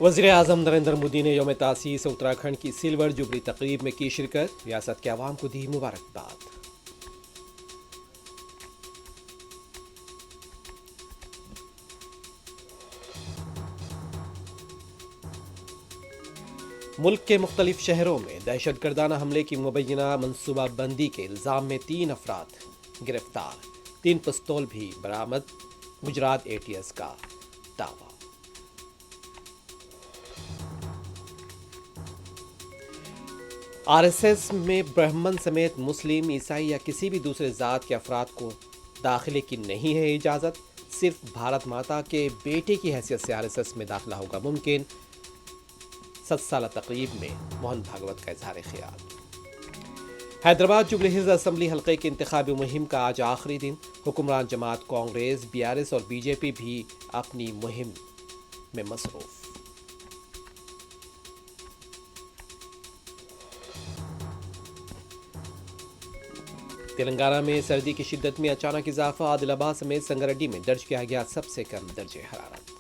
وزیر اعظم نریندر مودی نے یوم تاسیس اتراکھنڈ کی سلور جوبلی تقریب میں کی شرکت، ریاست کے عوام کو دی مبارکباد۔ ملک کے مختلف شہروں میں دہشت گردانہ حملے کی مبینہ منصوبہ بندی کے الزام میں 3 افراد گرفتار، 3 پستول بھی برآمد، گجرات ATS کا دعویٰ۔ RSS میں برہمن سمیت مسلم، عیسائی یا کسی بھی دوسرے ذات کے افراد کو داخلے کی نہیں ہے اجازت، صرف بھارت ماتا کے بیٹے کی حیثیت سے RSS میں داخلہ ہوگا ممکن۔ 7 سالہ تقریب میں موہن بھاگوت کا اظہار خیال۔ حیدرآباد جوبلی ہلز اسمبلی حلقے کی انتخابی مہم کا آج آخری دن، حکمران جماعت کانگریس، BRS اور BJP بھی اپنی مہم میں مصروف۔ تلنگانہ میں سردی کی شدت میں اچانک اضافہ، عادل آباد سمیت سنگریڈی میں درج کیا گیا سب سے کم درجہ حرارت۔